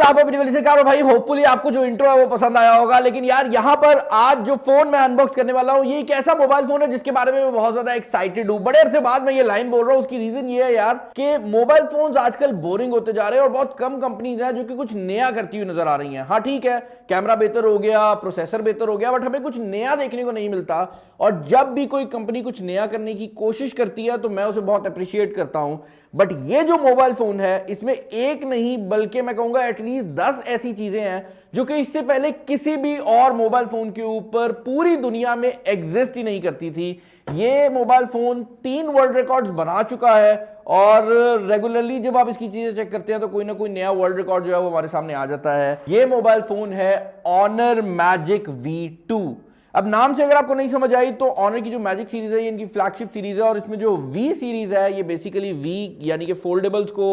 लाभ वीडियो से करो भाई, होपफुली आपको जो इंट्रो है वो पसंद आया होगा। लेकिन यार यहाँ पर आज जो फोन मैं अनबॉक्स करने वाला हूँ ये एक ऐसा मोबाइल फोन है जिसके बारे में मैं बहुत ज्यादा एक्साइटेड हूँ। बड़े अरसे बाद मैं ये लाइन बोल रहा हूँ, उसकी रीजन ये है यार कि मोबाइल फोन्स आजकल बोरिंग होते जा रहे हैं और बहुत कम कंपनीज हैं जो कि कुछ नया करती हुई नजर आ रही हैं। हाँ ठीक है, कैमरा बेहतर हो गया, प्रोसेसर बेहतर हो गया, बट हमें कुछ नया देखने को नहीं मिलता। और जब भी कोई कंपनी कुछ नया करने की कोशिश करती है तो मैं उसे बहुत अप्रिशिएट करता हूं। बट ये जो मोबाइल फोन है इसमें एक नहीं बल्कि मैं कहूंगा एटलीस्ट 10 ऐसी चीजें हैं जो कि इससे पहले किसी भी और मोबाइल फोन के ऊपर पूरी दुनिया में एग्जिस्ट ही नहीं करती थी। ये मोबाइल फोन 3 वर्ल्ड रिकॉर्ड्स बना चुका है और रेगुलरली जब आप इसकी चीजें चेक करते हैं तो कोई ना कोई नया वर्ल्ड रिकॉर्ड जो है वो हमारे सामने आ जाता है। ये मोबाइल फोन है Honor Magic V2। अब नाम से अगर आपको नहीं समझ आई तो ऑनर की जो मैजिक सीरीज है ये इनकी फ्लैगशिप सीरीज है और इसमें जो वी सीरीज है ये बेसिकली वी यानी कि फोल्डेबल्स को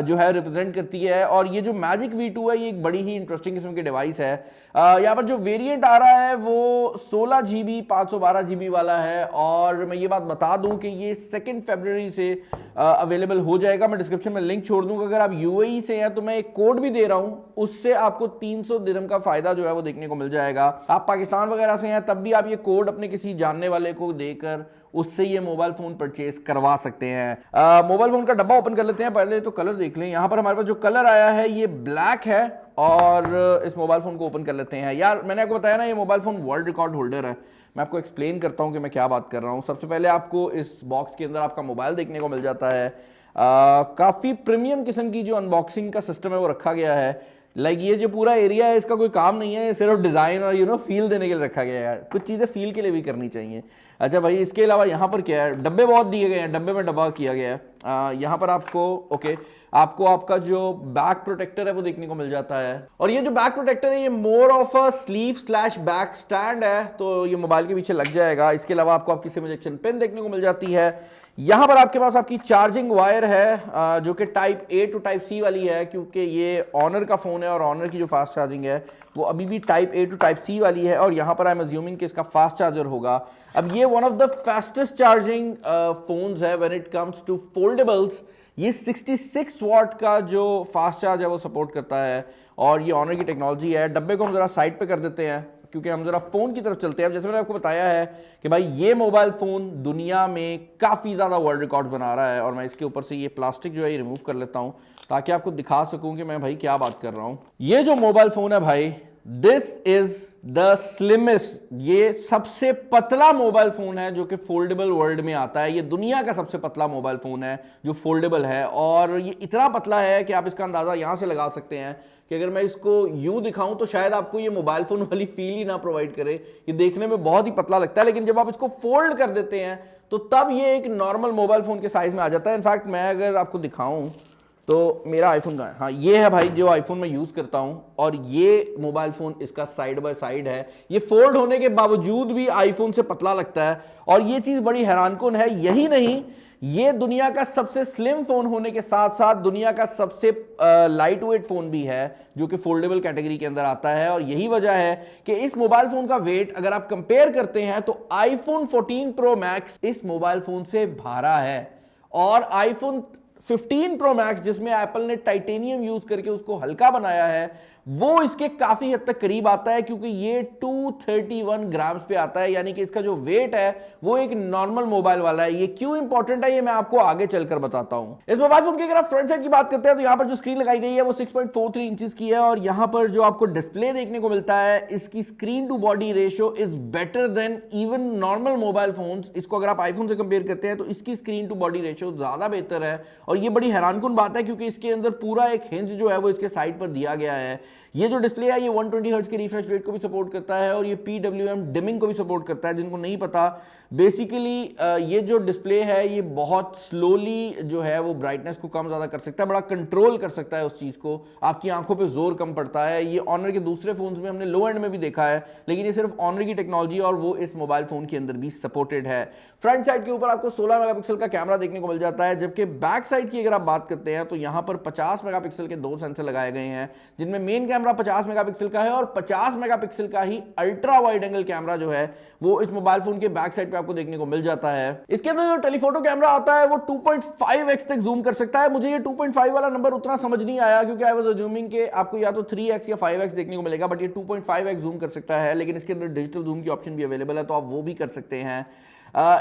जो है रिप्रेजेंट करती है। और ये जो मैजिक V2 है ये एक बड़ी ही इंटरेस्टिंग किस्म की डिवाइस है। यहाँ पर जो वेरिएंट आ रहा है वो 16 GB 512 GB वाला है और मैं ये बात बता दूं कि ये 2 फरवरी से अवेलेबल हो जाएगा। मैं डिस्क्रिप्शन में लिंक छोड़ दूंगा। अगर आप यूएई से हैं तो मैं एक कोड भी दे रहा हूं, उससे आपको 300 दिरहम का फायदा जो है वो देखने को मिल जाएगा। आप पाकिस्तान वगैरह से हैं तब भी आप ये कोड अपने किसी जानने वाले को देकर उससे ये मोबाइल फोन परचेज करवा सकते हैं। मोबाइल फोन का डब्बा ओपन कर लेते हैं। पहले तो कलर देख लें। यहां पर हमारे पास जो कलर आया है ये ब्लैक है और इस मोबाइल फोन को ओपन कर लेते हैं। यार मैंने आपको बताया ना ये mobile phone world record holder है। मैं आपको एक्सप्लेन करता हूं कि मैं क्या बात कर रहा हूं। सबसे पहले आपको इस बॉक्स के अंदर आपका मोबाइल देखने को मिल जाता है। काफी प्रीमियम किस्म की जो अनबॉक्सिंग का सिस्टम है वो रखा गया है। लाइक ये जो पूरा एरिया है इसका कोई काम नहीं है, ये सिर्फ डिजाइन और फील देने के लिए रखा गया है। कुछ चीजें फील के लिए भी करनी चाहिए। अच्छा भाई, इसके अलावा यहाँ पर क्या है, डब्बे बहुत दिए गए हैं, डब्बे में डब्बा किया गया है। यहाँ पर आपको आपका जो बैक प्रोटेक्टर है वो देखने को मिल जाता है। और ये जो बैक प्रोटेक्टर है ये more of a sleeve slash back stand है, तो ये मोबाइल के पीछे लग जाएगा। इसके अलावा आपको आपकी सिम इजेक्शन पिन देखने को मिल जाती है। यहां पर आपके पास आपकी चार्जिंग वायर है जो कि type A to type C वाली है, क्योंकि ये ऑनर का फोन है और ऑनर की जो फास्ट चार्जिंग है वो अभी भी type A to type C वाली है। और यहां पर आई एम अज्यूमिंग कि इसका फास्ट चार्जर होगा। अब ये one of the fastest charging phones है when it comes to foldables. ये 66 वॉट का जो फास्ट चार्ज है वो सपोर्ट करता है और ये ऑनर की टेक्नोलॉजी है। डब्बे को हम जरा साइड पे कर देते हैं क्योंकि हम जरा फोन की तरफ चलते हैं। जैसे मैंने आपको बताया है कि भाई ये मोबाइल फोन दुनिया में काफी ज्यादा वर्ल्ड रिकॉर्ड बना रहा है और मैं इसके ऊपर से ये प्लास्टिक जो है ये रिमूव कर लेता हूं ताकि आपको दिखा सकूं कि मैं भाई क्या बात कर रहा हूं। ये जो मोबाइल फोन है भाई, दिस इज द स्लिमेस्ट, ये सबसे पतला मोबाइल फोन है जो कि फोल्डेबल वर्ल्ड में आता है। ये दुनिया का सबसे पतला मोबाइल फोन है जो फोल्डेबल है और ये इतना पतला है कि आप इसका अंदाजा यहां से लगा सकते हैं कि अगर मैं इसको यूं दिखाऊं तो शायद आपको ये मोबाइल फोन वाली फील ही ना प्रोवाइड करे। ये देखने में बहुत ही पतला लगता है, लेकिन जब आप इसको फोल्ड कर देते हैं तो तब ये एक नॉर्मल मोबाइल फोन के साइज में आ जाता है। इनफैक्ट मैं अगर आपको दिखाऊं तो मेरा आईफोन का है, हाँ ये है भाई जो आईफोन मैं यूज करता हूं और ये मोबाइल फोन इसका साइड बाय साइड है। ये फोल्ड होने के बावजूद भी आईफोन से पतला लगता है और ये चीज बड़ी हैरानकुन है। यही नहीं, ये दुनिया का सबसे स्लिम फोन होने के साथ साथ दुनिया का सबसे लाइट वेट फोन भी है जो कि फोल्डेबल कैटेगरी के अंदर आता है। और यही वजह है कि इस मोबाइल फोन का वेट अगर आप कंपेयर करते हैं तो आईफोन 14 प्रो मैक्स इस मोबाइल फोन से भारा है और आईफोन 15 प्रो मैक्स जिसमें एप्पल ने टाइटेनियम यूज करके उसको हल्का बनाया है वो इसके काफी हद तक करीब आता है, क्योंकि ये 231 ग्राम्स पे आता है, यानी कि इसका जो वेट है वो एक नॉर्मल मोबाइल वाला है। ये क्यों इंपॉर्टेंट है ये मैं आपको आगे चलकर बताता हूं। इस मोबाइल फोन की अगर आप फ्रंट साइड की बात करते हैं तो यहां पर जो स्क्रीन लगाई गई है वो 6.43 इंचेस की है और यहां पर जो आपको डिस्प्ले देखने को मिलता है इसकी screen to body ratio is better than even normal mobile phones. इसको अगर आप आईफोन से कंपेयर करते हैं तो इसकी स्क्रीन टू बॉडी रेशियो ज्यादा बेहतर है और ये बड़ी हैरानकुन बात है क्योंकि इसके अंदर पूरा एक हिंज जो है वो इसके साइड पर दिया गया है। ये जो डिस्प्ले है ये 120 हर्ट्ज के रिफ्रेश रेट को भी सपोर्ट करता है और ये PWM डिमिंग को भी सपोर्ट करता है। जिनको नहीं पता, बेसिकली ये जो डिस्प्ले है ये बहुत स्लोली जो है वो ब्राइटनेस को कम ज्यादा कर सकता है, बड़ा कंट्रोल कर सकता है उस चीज को। आपकी आंखों पे जोर कम पड़ता है। ये ऑनर के दूसरे फोन्स में हमने लो एंड में भी देखा है, लेकिन ये सिर्फ ऑनर की टेक्नोलॉजी और वो इस मोबाइल फोन के अंदर भी सपोर्टेड है। फ्रंट साइड के ऊपर आपको 16 मेगापिक्सल का कैमरा देखने को मिल जाता है, जबकि बैक साइड की अगर आप बात करते हैं तो यहां पर 50 मेगापिक्सल के 2 सेंसर लगाए गए हैं, जिनमें मेन कैमरा 50 मेगापिक्सल का है और 50 मेगापिक्सल का ही अल्ट्रा वाइड एंगल कैमरा जो है वो इस मोबाइल फोन के बैक साइड पे पे आपको देखने को मिल जाता है। इसके अंदर जो टेलीफोटो कैमरा आता है वो 2.5x तक जूम कर सकता है। मुझे ये 2.5 वाला नंबर उतना समझ नहीं आया क्योंकि आई वाज अज्यूमिंग कि आपको या तो 3x या 5x देखने को मिलेगा, बट ये 2.5x जूम कर सकता है। लेकिन इसके अंदर डिजिटल जूम की ऑप्शन भी अवेलेबल है, तो आप वो भी कर सकते हैं।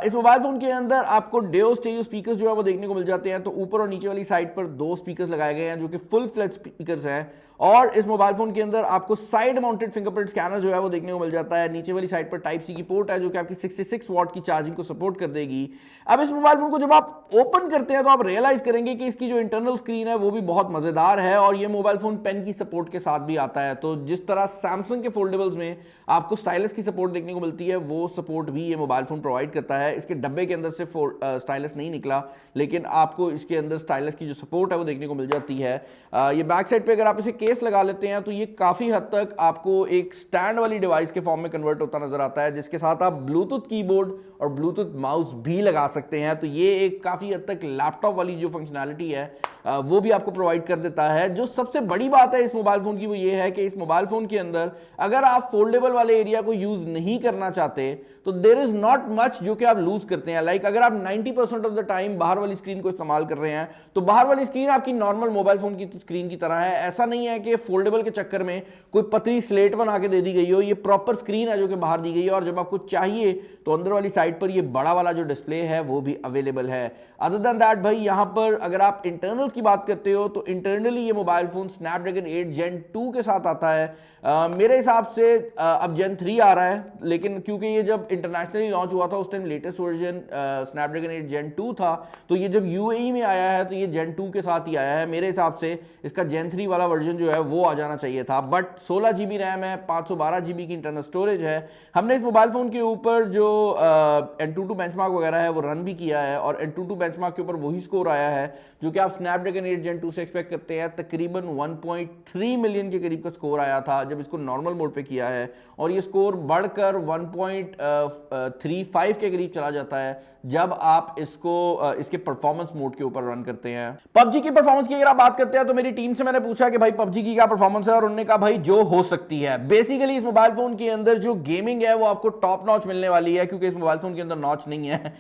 इस मोबाइल फोन के अंदर आपको डेओ स्टेरियो स्पीकर्स जो है वो देखने को मिल जाते हैं। तो ऊपर और नीचे वाली साइड पर 2 स्पीकर्स लगाए गए हैं जो कि फुल फ्लेज स्पीकर्स हैं। और इस मोबाइल फोन के अंदर आपको साइड माउंटेड फिंगरप्रिंट स्कैनर जो है वो देखने को मिल जाता है। नीचे वाली साइड पर टाइप सी की पोर्ट है जो कि आपकी 66 वॉट की चार्जिंग को सपोर्ट कर देगी। अब इस मोबाइल फोन को जब आप ओपन करते हैं तो आप रियलाइज करेंगे कि इसकी जो इंटरनल स्क्रीन है वो भी बहुत मजेदार है और ये मोबाइल फोन पेन की सपोर्ट के साथ भी आता है। तो जिस तरह सैमसंग के फोल्डेबल्स में आपको स्टाइलस की सपोर्ट देखने को मिलती है, वो सपोर्ट भी ये मोबाइल फोन प्रोवाइड करता है। इसके डब्बे के अंदर से स्टाइलस नहीं निकला, लेकिन आपको इसके अंदर स्टाइलस की जो सपोर्ट है वो देखने को मिल जाती है। ये बैक साइड पे अगर आप इसे केस लगा लेते हैं तो ये काफी हद तक आपको एक स्टैंड वाली डिवाइस के फॉर्म में कन्वर्ट होता नजर आता है, जिसके साथ आप ब्लूटूथ कीबोर्ड और ब्लूटूथ माउस भी लगा सकते हैं। तो ये एक काफी हद तक लैपटॉप वाली जो फंक्शनैलिटी है वो भी आपको प्रोवाइड कर देता है। जो सबसे बड़ी बात है इस मोबाइल फोन की वो ये है कि इस मोबाइल फोन के अंदर अगर आप फोल्डेबल वाले एरिया को यूज नहीं करना चाहते तो देयर इज नॉट मच जो कि आप लूज करते हैं। लाइक अगर आप 90% ऑफ द टाइम बाहर वाली स्क्रीन को इस्तेमाल कर रहे हैं तो बाहर वाली स्क्रीन आपकी नॉर्मल मोबाइल फोन की स्क्रीन की तरह है। ऐसा नहीं है कि फोल्डेबल के चक्कर में कोई पतली स्लेट बना के दे दी गई हो। ये प्रॉपर स्क्रीन है जो कि बाहर दी गई है और जब आपको चाहिए तो अंदर वाली साइड पर ये बड़ा वाला जो डिस्प्ले है वो भी अवेलेबल है। अदर देन दैट भाई यहाँ पर अगर आप इंटरनल की बात करते हो तो इंटरनली ये मोबाइल फोन स्नैपड्रैगन 8 Gen 2 के साथ आता है। मेरे हिसाब से अब Gen 3 आ रहा है, लेकिन क्योंकि ये जब इंटरनेशनली लॉन्च हुआ था उस time latest version Snapdragon 8 Gen 2 था, तो ये जब यूएई में आया है तो ये Gen 2 के साथ ही आया है। मेरे हिसाब से इसका Gen 3 वाला वर्जन जो है वो आ जाना चाहिए था, बट 16 GB रैम है, 512 GB की इंटरनल स्टोरेज है। हमने इस मोबाइल फोन के ऊपर जो Antutu बेंचमार्क वगैरह है वो रन भी किया है और Antutu बेंचमार्क के ऊपर वही स्कोर आया है जो कि आप स्नैपड्रैगन 8 Gen 2 से एक्सपेक्ट करते हैं। तकरीबन 1.3 मिलियन के करीब का स्कोर आया था जब इसको नॉर्मल मोड पे किया है, और ये स्कोर बढ़कर 1.35 के करीब चला जाता है जब आप इसको इसके परफॉर्मेंस मोड के ऊपर रन करते हैं। पबजी की परफॉर्मेंस की अगर आप बात करते हैं तो मेरी टीम से मैंने पूछा कि भाई पबजी की क्या परफॉर्मेंस है, और उन्होंने कहा भाई जो हो सकती है। बेसिकली इस मोबाइल फोन के अंदर जो गेमिंग है वो आपको टॉप नॉच मिलने वाली है, क्योंकि इस मोबाइल फोन के अंदर नॉच नहीं है।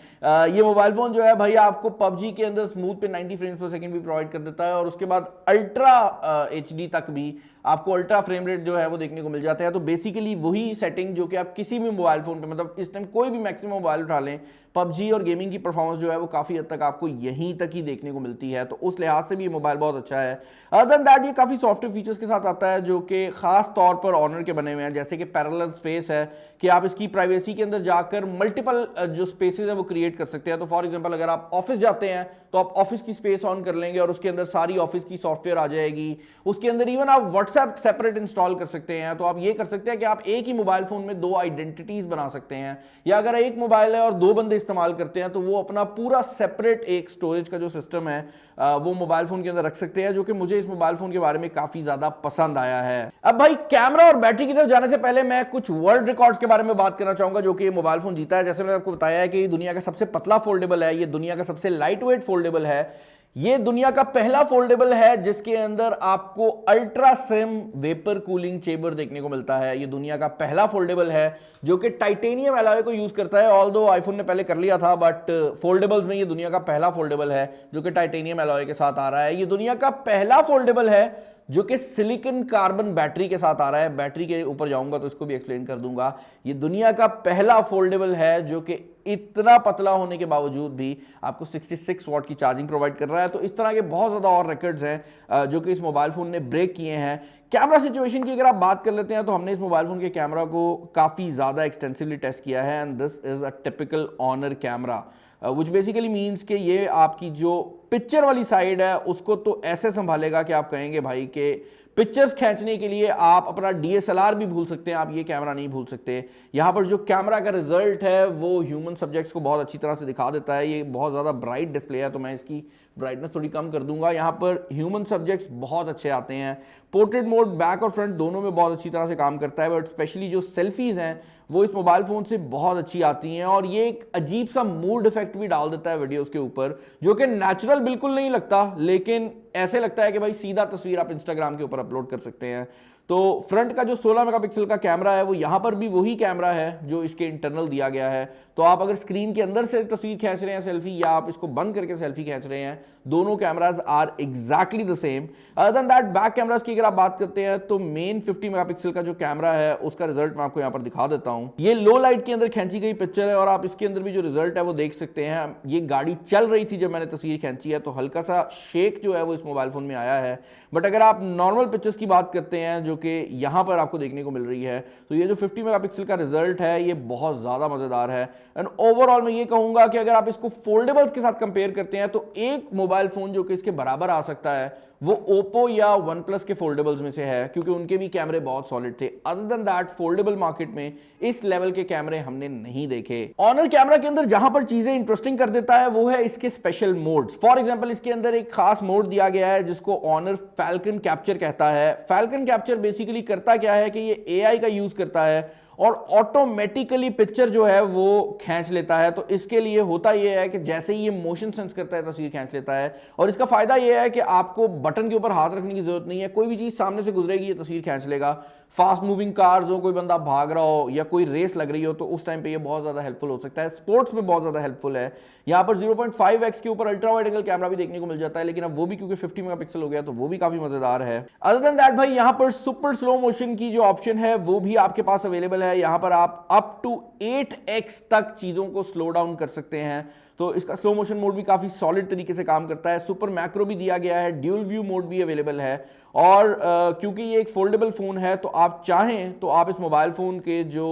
ये मोबाइल फोन जो है भाई आपको पबजी के अंदर स्मूथ पे 90 फ्रेम्स पर सेकंड भी प्रोवाइड कर देता है, और उसके बाद अल्ट्रा HD तक भी आपको अल्ट्रा फ्रेम रेट जो है वो देखने को मिल जाता है। तो बेसिकली वही सेटिंग जो कि आप किसी भी मोबाइल फोन पे, मतलब इस टाइम कोई भी मैक्सिमम मोबाइल उठा लें, पबजी और गेमिंग की परफॉर्मेंस जो है वो काफी हद तक आपको यहीं तक ही देखने को मिलती है। तो उस लिहाज से भी ये मोबाइल बहुत अच्छा है। अदर देन दैट ये काफी सॉफ्टवेयर फीचर्स के साथ आता है जो कि खास तौर पर ऑनर के बने हुए हैं, जैसे कि पैरेलल स्पेस है कि आप इसकी प्राइवेसी के अंदर जाकर मल्टीपल जो स्पेसेस है वो क्रिएट कर सकते हैं। तो फॉर एग्जांपल अगर आप ऑफिस जाते हैं तो आप ऑफिस की स्पेस ऑन कर लेंगे और उसके अंदर सारी ऑफिस की सॉफ्टवेयर आ जाएगी। उसके अंदर इवन आप व्हाट्सएप सेपरेट इंस्टॉल कर सकते हैं। तो आप ये कर सकते हैं कि आप एक ही मोबाइल फोन में 2 आइडेंटिटीज बना सकते हैं, या अगर एक मोबाइल है और 2 बंदे इस्तेमाल करते हैं तो वो अपना पूरा सेपरेट एक स्टोरेज का जो सिस्टम है वो मोबाइल फोन के अंदर रख सकते हैं, जो कि मुझे इस मोबाइल फोन के बारे में काफी ज्यादा पसंद आया है। अब भाई कैमरा और बैटरी की तरफ जाने से पहले मैं कुछ वर्ल्ड रिकॉर्ड्स के बारे में बात करना चाहूंगा जो कि ये मोबाइल फोन जीता है। जैसे मैंने आपको बताया है कि ये दुनिया का सबसे पतला फोल्डेबल है, ये दुनिया का सबसे लाइट वेट फोल्डेबल है, ये दुनिया का पहला फोल्डेबल है जिसके अंदर आपको ultra SIM vapour cooling chamber देखने को मिलता है। ये दुनिया का पहला फोल्डेबल है जो कि टाइटेनियम एलॉय को यूज करता है। ऑल्दो आईफोन ने पहले कर लिया था, बट फोल्डेबल्स में ये दुनिया का पहला फोल्डेबल है जो कि टाइटेनियम एलॉय के साथ आ रहा है। ये दुनिया का पहला फोल्डेबल है जो कि सिलिकॉन कार्बन बैटरी के साथ आ रहा है। बैटरी के ऊपर जाऊंगा तो इसको भी एक्सप्लेन कर दूंगा। ये दुनिया का पहला फोल्डेबल है जो कि इतना पतला होने के बावजूद भी आपको 66 वॉट की चार्जिंग प्रोवाइड कर रहा है। तो इस तरह के बहुत ज्यादा और रिकॉर्ड्स हैं जो कि इस मोबाइल फोन ने ब्रेक किए हैं। कैमरा सिचुएशन की अगर आप बात कर लेते हैं तो हमने इस मोबाइल फोन के कैमरा को काफी ज्यादा एक्सटेंसिवली टेस्ट किया है, and this is a typical Honor camera, which basically means कि ये आपकी जो पिक्चर वाली साइड है उसको तो ऐसे संभालेगा कि आप कहेंगे भाई कि पिक्चर्स खींचने के लिए आप अपना DSLR भी भूल सकते हैं, आप ये कैमरा नहीं भूल सकते। यहाँ पर जो कैमरा का रिजल्ट है वो ह्यूमन सब्जेक्ट्स को बहुत अच्छी तरह से दिखा देता है। ये बहुत ज़्यादा ब्राइट डिस्प्ले है तो मैं इसकी ब्राइटनेस थोड़ी कम कर दूंगा। यहाँ पर ह्यूमन सब्जेक्ट्स बहुत अच्छे आते हैं। पोर्ट्रेट मोड बैक और फ्रंट दोनों में बहुत अच्छी तरह से काम करता है, बट स्पेशली जो सेल्फीज हैं वो इस मोबाइल फोन से बहुत अच्छी आती हैं, और ये एक अजीब सा मूड इफेक्ट भी डाल देता है वीडियोस के ऊपर जो कि नेचुरल बिल्कुल नहीं लगता, लेकिन ऐसे लगता है कि भाई सीधा तस्वीर आप इंस्टाग्राम के ऊपर अपलोड कर सकते हैं। तो फ्रंट का जो 16 मेगापिक्सल का कैमरा है वो यहां पर भी वही कैमरा है जो इसके इंटरनल दिया गया है। तो आप अगर स्क्रीन के अंदर से तस्वीर खींच रहे हैं सेल्फी, या आप इसको बंद करके सेल्फी खींच रहे हैं, दोनों cameras are exactly the same. Other than that, back cameras की अगर आप बात करते हैं तो मेन 50 मेगापिक्सल का जो कैमरा है उसका रिजल्ट मैं आपको यहां पर दिखा देता हूं। ये लो लाइट के अंदर खींची गई पिक्चर है और आप इसके अंदर भी जो रिजल्ट है वो देख सकते हैं। ये गाड़ी चल रही थी जब मैंने तस्वीर खींची है, तो हल्का सा शेक जो है वो इस मोबाइल फोन में आया है। बट अगर आप नॉर्मल पिक्चर्स की बात करते हैं जो कि यहां पर आपको देखने को मिल रही है, तो ये जो 50 मेगापिक्सल का रिजल्ट है ये बहुत ज्यादा मजेदार है। एंड ओवरऑल मैं ये कहूंगा कि अगर आप इसको फोल्डेबल्स के साथ कंपेयर करते हैं तो एक मोबाइल फोन जो कि इसके बराबर आ सकता है वो ओप्पो या वन प्लस के फोल्डेबल्स में से है, क्योंकि उनके भी कैमरे बहुत सॉलिड थे। Other than that, foldable market में इस लेवल के कैमरे हमने नहीं देखे। ऑनर कैमरा के अंदर जहां पर चीजें इंटरेस्टिंग कर देता है वो है इसके स्पेशल मोड्स। फॉर एग्जांपल, इसके अंदर एक खास मोड दिया गया है जिसको ऑनर फैल्कन कैप्चर कहता है। फैल्कन कैप्चर बेसिकली करता क्या है कि ये एआई का यूज करता है और ऑटोमेटिकली पिक्चर जो है वो खींच लेता है। तो इसके लिए होता यह है कि जैसे ही ये मोशन सेंस करता है तस्वीर खींच लेता है। और इसका फायदा यह है कि आपको बटन के ऊपर हाथ रखने की जरूरत नहीं है, कोई भी चीज सामने से गुजरेगी ये तस्वीर खींच लेगा। फास्ट मूविंग कार्स हो, कोई बंदा भाग रहा हो या कोई रेस लग रही हो, तो उस टाइम पे ये बहुत ज्यादा हेल्पफुल हो सकता है। स्पोर्ट्स में बहुत ज्यादा हेल्पफुल है। यहाँ पर 0.5x के ऊपर अल्ट्रा वाइड एंगल कैमरा भी देखने को मिल जाता है, लेकिन अब वो भी क्योंकि 50 मेगापिक्सल हो गया तो वो भी काफी मजेदार है। अदर देन दैट भाई, यहाँ पर सुपर स्लो मोशन की जो ऑप्शन है वो भी आपके पास अवेलेबल है। यहाँ पर आप अप टू 8x तक चीजों को स्लो डाउन कर सकते हैं। तो इसका स्लो मोशन मोड भी काफी सॉलिड तरीके से काम करता है। सुपर मैक्रो भी दिया गया है, ड्यूल व्यू मोड भी अवेलेबल है। और क्योंकि ये एक फोल्डेबल फोन है तो आप चाहें तो आप इस मोबाइल फोन के जो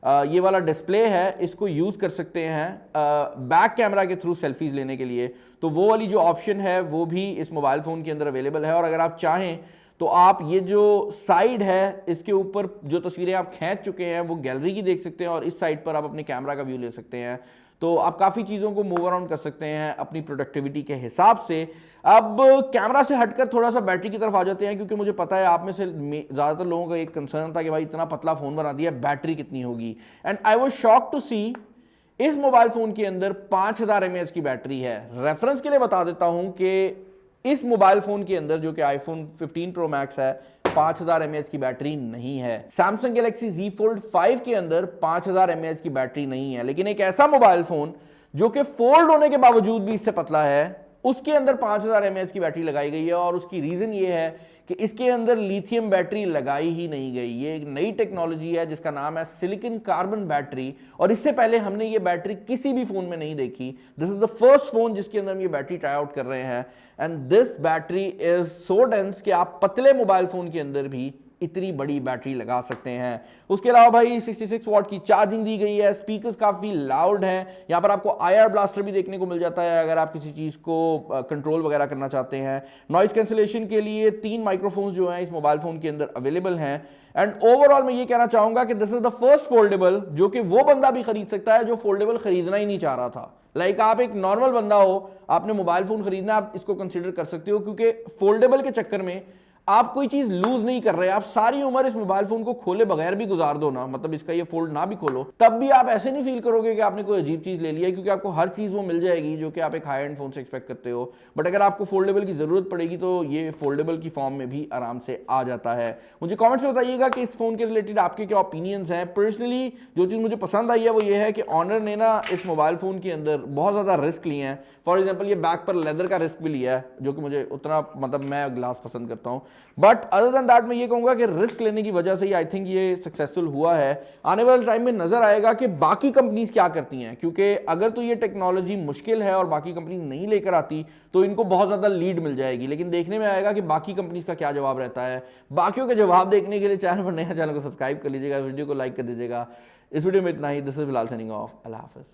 ये वाला डिस्प्ले है इसको यूज कर सकते हैं बैक कैमरा के थ्रू सेल्फीज लेने के लिए। तो वो वाली जो ऑप्शन है वो भी इस मोबाइल फोन के अंदर अवेलेबल है। और अगर आप चाहें तो आप ये जो साइड है इसके ऊपर जो तस्वीरें आप खींच चुके हैं वो गैलरी की देख सकते हैं, और इस साइड पर आप अपने कैमरा का व्यू ले सकते हैं। तो आप काफी चीजों को मूव अराउंड कर सकते हैं अपनी प्रोडक्टिविटी के हिसाब से। अब कैमरा से हटकर थोड़ा सा बैटरी की तरफ आ जाते हैं, क्योंकि मुझे पता है आप में से ज्यादातर लोगों का एक कंसर्न था कि भाई इतना पतला फोन बना दिया, बैटरी कितनी होगी। And I was shocked to see इस मोबाइल फोन के अंदर 5000 mAh की बैटरी है। रेफरेंस के लिए बता देता हूं कि इस मोबाइल फोन के अंदर जो कि आईफोन 15 प्रो मैक्स है 5000 mAh की बैटरी नहीं है। सैमसंग गैलेक्सी Z Fold 5 के अंदर 5000 mAh की बैटरी नहीं है। लेकिन एक ऐसा मोबाइल फोन जो कि फोल्ड होने के बावजूद भी इससे पतला है, उसके अंदर 5000 mAh की बैटरी लगाई गई है। और उसकी रीजन ये है कि इसके अंदर लिथियम बैटरी लगाई ही नहीं गई। ये एक नई टेक्नोलॉजी है जिसका नाम है सिलिकॉन कार्बन बैटरी, और इससे पहले हमने ये बैटरी किसी भी फोन में नहीं देखी। This is the first phone जिसके अंदर हम ये बैटरी ट्राई आउट कर रहे हैं। And this battery is so dense कि आप पतले मोबाइल फोन के अंदर भी इतनी बड़ी बैटरी लगा सकते हैं। उसके अलावा भाई 66 वॉट की चार्जिंग दी गई है। स्पीकर्स काफी लाउड हैं। यहां पर आपको IR ब्लास्टर भी देखने को मिल जाता है अगर आप किसी चीज को कंट्रोल वगैरह करना चाहते हैं। नॉइस कैंसिलेशन के लिए 3 माइक्रोफोन्स जो हैं इस मोबाइल फोन के अंदर अवेलेबल हैं। एंड ओवरऑल मैं ये कहना चाहूंगा कि this is the first foldable जो कि वो बंदा भी खरीद सकता है जो फोल्डेबल खरीदना ही नहीं चाह रहा था। लाइक आप एक नॉर्मल बंदा हो, आपने मोबाइल फोन खरीदना, आप इसको कंसीडर कर सकते हो, क्योंकि फोल्डेबल के चक्कर में आप कोई चीज लूज नहीं कर रहे। आप सारी उम्र इस मोबाइल फोन को खोले बगैर भी गुजार दो ना, मतलब इसका ये फोल्ड ना भी खोलो, तब भी आप ऐसे नहीं फील करोगे कि आपने कोई अजीब चीज ले लिया है, क्योंकि आपको हर चीज वो मिल जाएगी जो कि आप एक हाई एंड फोन से एक्सपेक्ट करते हो। बट अगर आपको फोल्डेबल की जरूरत पड़ेगी तो ये फोल्डेबल की फॉर्म में भी आराम से आ जाता है। मुझे कॉमेंट्स में बताइएगा कि इस फोन के रिलेटेड आपके क्या ओपिनियंस हैं। पर्सनली जो चीज मुझे पसंद आई है वो ये है कि ऑनर ने ना इस मोबाइल फोन के अंदर बहुत ज्यादा रिस्क लिए हैं। फॉर एग्जाम्पल ये बैक पर लेदर का रिस्क भी लिया है, जो कि मुझे उतना, मतलब मैं ग्लास पसंद करता हूं। बट अदर देन दैट मैं ये कहूंगा कि रिस्क लेने की वजह से ही आई थिंक ये सक्सेसफुल हुआ है। आने वाले टाइम में नजर आएगा कि बाकी कंपनीज क्या करती हैं, क्योंकि अगर तो ये टेक्नोलॉजी मुश्किल है और बाकी कंपनी नहीं लेकर आती तो इनको बहुत ज्यादा लीड मिल जाएगी। लेकिन देखने में आएगा कि बाकी कंपनीज का क्या जवाब रहता है। बाकियों के जवाब देखने के लिए चैनल पर नया, चैनल को सब्सक्राइब कर लीजिएगा, वीडियो को लाइक कर दीजिएगा। इस वीडियो में इतना ही। This is Bilal signing off. अल्लाह हाफिज।